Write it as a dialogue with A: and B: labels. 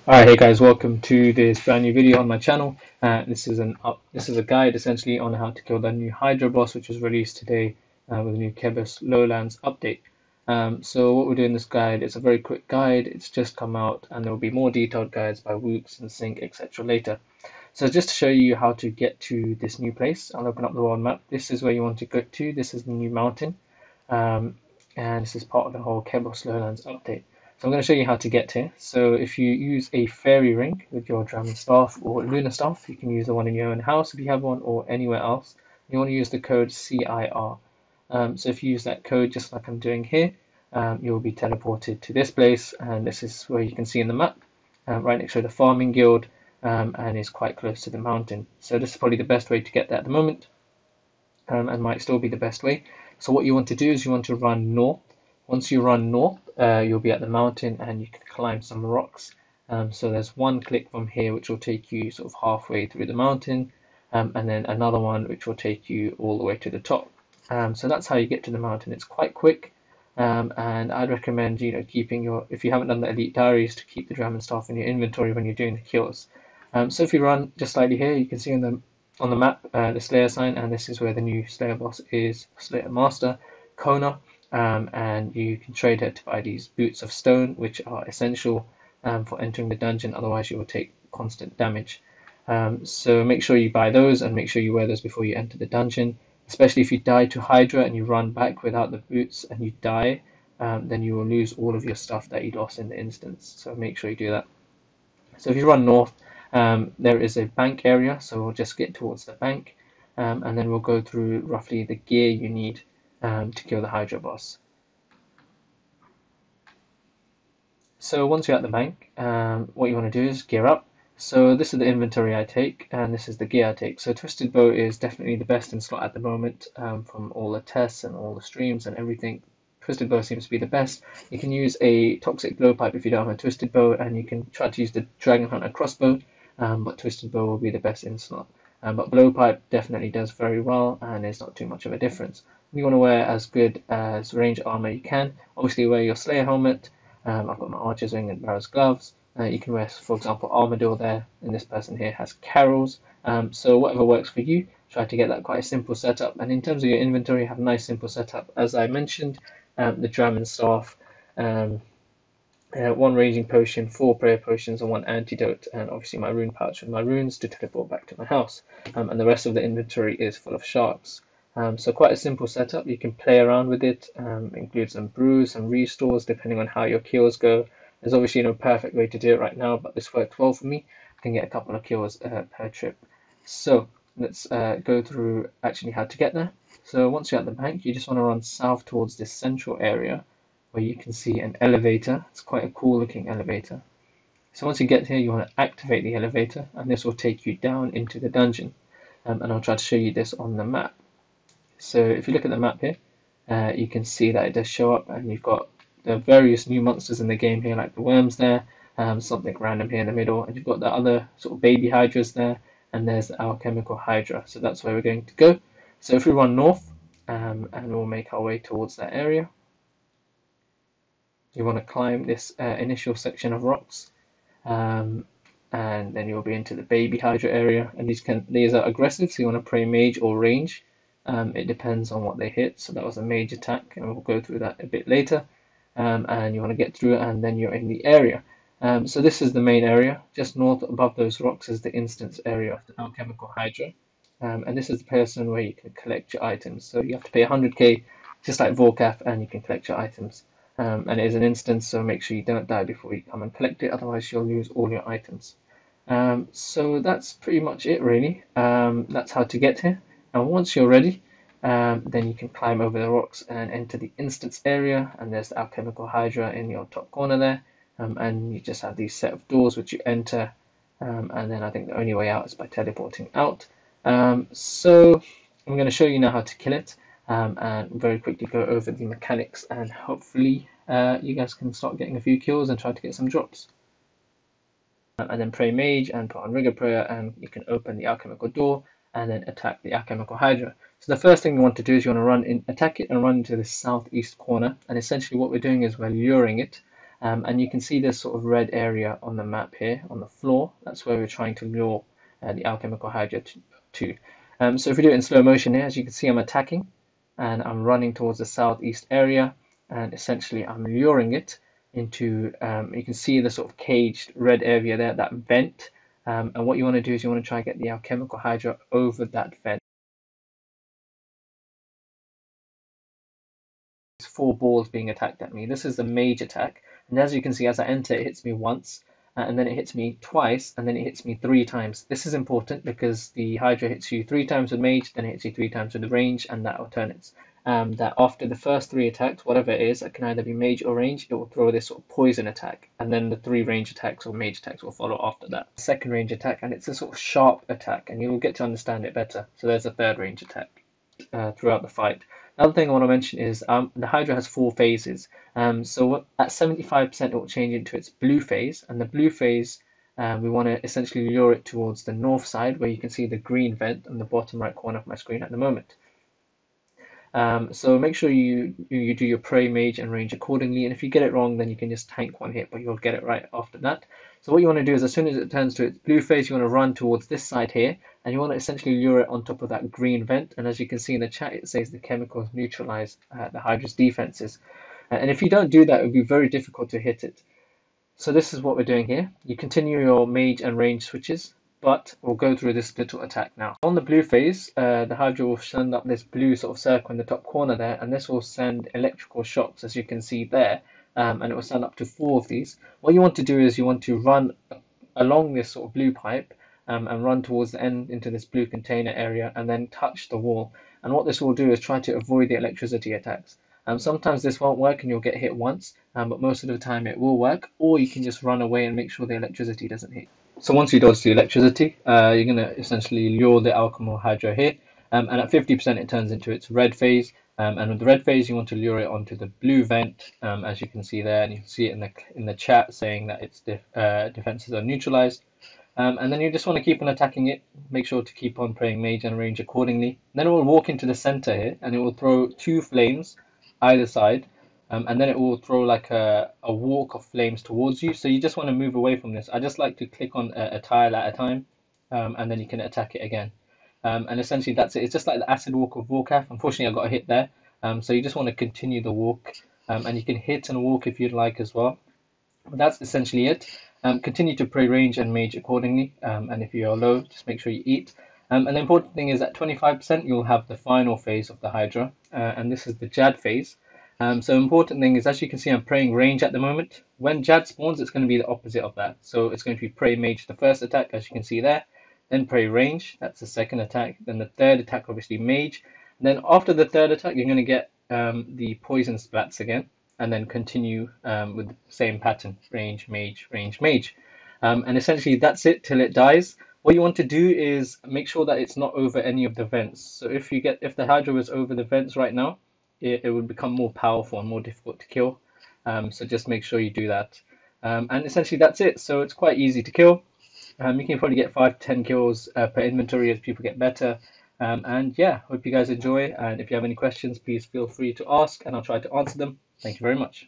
A: Alright, hey guys, welcome to this brand new video on my channel. This is a guide essentially on how to kill the new Hydra boss, which was released today with the new Kebus Lowlands update. So what we're doing in this guide, it's a very quick guide. It's just come out, and there will be more detailed guides by Wooks and Sync, etc. later. So just to show you how to get to this new place, I'll open up the world map. This is where you want to go to. This is the new mountain, um, and this is part of the whole Kebos Lowlands update. So I'm going to show you how to get here. So if you use a fairy ring with your dragon staff or lunar staff, you can use the one in your own house if you have one, or anywhere else. You want to use the code CIR. So if you use that code just like I'm doing here, you'll be teleported to this place, and this is where you can see in the map, right next to the farming guild, and is quite close to the mountain. So this is probably the best way to get there at the moment, and might still be the best way. So what you want to do is you want to run north. Once you run north, you'll be at the mountain and you can climb some rocks. So there's one click from here which will take you sort of halfway through the mountain, and then another one which will take you all the way to the top. So that's how you get to the mountain. It's quite quick, and I'd recommend keeping if you haven't done the elite diaries, to keep the dragon staff in your inventory when you're doing the kills. So if you run just slightly here, you can see on the map the Slayer sign, and this is where the new Slayer boss is, Slayer Master Kona. And you can trade her to buy these boots of stone, which are essential for entering the dungeon, otherwise you will take constant damage. So make sure you buy those, and make sure you wear those before you enter the dungeon, especially if you die to Hydra and you run back without the boots and you die, then you will lose all of your stuff that you lost in the instance, so make sure you do that. So if you run north, there is a bank area, so we'll just get towards the bank, and then we'll go through roughly the gear you need to kill the Hydra boss. So once you're at the bank, what you want to do is gear up. So this is the inventory I take, and this is the gear I take. So Twisted Bow is definitely the best in slot at the moment, from all the tests and all the streams and everything. Twisted Bow seems to be the best. You can use a Toxic Blowpipe if you don't have a Twisted Bow, and you can try to use the Dragon Hunter crossbow, but Twisted Bow will be the best in slot. But Blowpipe definitely does very well, and there's not too much of a difference. You want to wear as good as range armor you can. Obviously wear your Slayer helmet. I've got my Archer's Wing and Barrow's gloves. You can wear, for example, Armadillo there, and this person here has Carol's. So whatever works for you, try to get that quite a simple setup. And in terms of your inventory, have a nice simple setup. As I mentioned, the Dragon Staff, one raging potion, 4 prayer potions, and 1 antidote, and obviously my rune pouch with my runes to teleport back to my house. And the rest of the inventory is full of shards. So quite a simple setup. You can play around with it, include some brews, some restores, depending on how your kills go. There's obviously no perfect way to do it right now, but this worked well for me. I can get a couple of kills per trip. So let's go through actually how to get there. So once you're at the bank, you just want to run south towards this central area where you can see an elevator. It's quite a cool looking elevator. So once you get here, you want to activate the elevator, and this will take you down into the dungeon. And I'll try to show you this on the map. So if you look at the map here, you can see that it does show up, and you've got the various new monsters in the game here, like the worms there, something random here in the middle, and you've got the other sort of baby hydras there, and there's the Alchemical Hydra. So that's where we're going to go. So if we run north, and we'll make our way towards that area, you want to climb this initial section of rocks, and then you'll be into the baby hydra area, and these are aggressive, so you want to pray mage or range. It depends on what they hit. So that was a mage attack, and we'll go through that a bit later. And you want to get through it, and then you're in the area. So this is the main area. Just north above those rocks is the instance area of the Alchemical Hydra. And this is the person where you can collect your items. So you have to pay 100k, just like Volcaf, and you can collect your items. And it is an instance, so make sure you don't die before you come and collect it, otherwise you'll lose all your items. So that's pretty much it, really. That's how to get here. And once you're ready, then you can climb over the rocks and enter the instance area, and there's the Alchemical Hydra in your top corner there, and you just have these set of doors which you enter, and then I think the only way out is by teleporting out. So I'm going to show you now how to kill it, and very quickly go over the mechanics, and hopefully you guys can start getting a few kills and try to get some drops. And then pray mage and put on rigor prayer, and you can open the alchemical door and then attack the Alchemical Hydra. So the first thing you want to do is you want to attack it and run into the southeast corner. And essentially what we're doing is we're luring it And you can see this sort of red area on the map here on the floor. That's where we're trying to lure the Alchemical Hydra to. So if we do it in slow motion here, as you can see, I'm attacking and I'm running towards the southeast area, and essentially I'm luring it into, you can see the sort of caged red area there, that vent. And what you want to do is you want to try and get the Alchemical Hydra over that vent. Four balls being attacked at me. This is the mage attack, and as you can see, as I enter, it hits me once, and then it hits me twice, and then it hits me 3 times. This is important because the Hydra hits you 3 times with mage, then it hits you 3 times with the range, and that alternates. That after the first 3 attacks, whatever it is, it can either be mage or range, it will throw this sort of poison attack, and then the 3 range attacks or mage attacks will follow after that. Second range attack, and it's a sort of sharp attack, and you'll get to understand it better. So there's a third range attack throughout the fight. Another thing I want to mention is the Hydra has 4 phases. So at 75%, it will change into its blue phase, and the blue phase, we want to essentially lure it towards the north side, where you can see the green vent on the bottom right corner of my screen at the moment. So make sure you do your prey, mage, and range accordingly. And if you get it wrong, then you can just tank 1 hit, but you'll get it right after that. So what you want to do is, as soon as it turns to its blue phase, you want to run towards this side here, and you want to essentially lure it on top of that green vent. And as you can see in the chat, it says the chemicals neutralize the Hydra's defenses. And if you don't do that, it will be very difficult to hit it. So this is what we're doing here. You continue your mage and range switches, but we'll go through this little attack now. On the blue phase, the Hydra will send up this blue sort of circle in the top corner there, and this will send electrical shocks, as you can see there, and it will send up to 4 of these. What you want to do is you want to run along this sort of blue pipe and run towards the end into this blue container area, and then touch the wall. And what this will do is try to avoid the electricity attacks. Sometimes this won't work and you'll get hit once, but most of the time it will work, or you can just run away and make sure the electricity doesn't hit. So once you dodge the electricity, you're going to essentially lure the Alchemical Hydra here, and at 50% it turns into its red phase, and with the red phase you want to lure it onto the blue vent, as you can see there, and you can see it in the chat saying that its defenses are neutralized. And then you just want to keep on attacking it, make sure to keep on praying mage and range accordingly. Then it will walk into the center here, and it will throw 2 flames either side, and then it will throw like a walk of flames towards you. So you just want to move away from this. I just like to click on a tile at a time, and then you can attack it again. And essentially that's it. It's just like the acid walk of Warcraft. Unfortunately, I got a hit there. So you just want to continue the walk, and you can hit and walk if you'd like as well. But that's essentially it. Continue to pray range and mage accordingly, and if you're low, just make sure you eat. And the important thing is at 25%, you'll have the final phase of the Hydra, and this is the Jad phase. So important thing is, as you can see, I'm praying range at the moment. When Jad spawns, it's going to be the opposite of that. So it's going to be pray mage the first attack, as you can see there, then pray range, that's the second attack, then the third attack, obviously mage. And then after the third attack, you're going to get the poison splats again, and then continue with the same pattern, range, mage, range, mage. And essentially that's it till it dies. What you want to do is make sure that it's not over any of the vents. So if the Hydra was over the vents right now, it would become more powerful and more difficult to kill. So just make sure you do that. And essentially that's it. So it's quite easy to kill. You can probably get 5 to 10 kills per inventory as people get better. And yeah, hope you guys enjoy. And if you have any questions, please feel free to ask and I'll try to answer them. Thank you very much.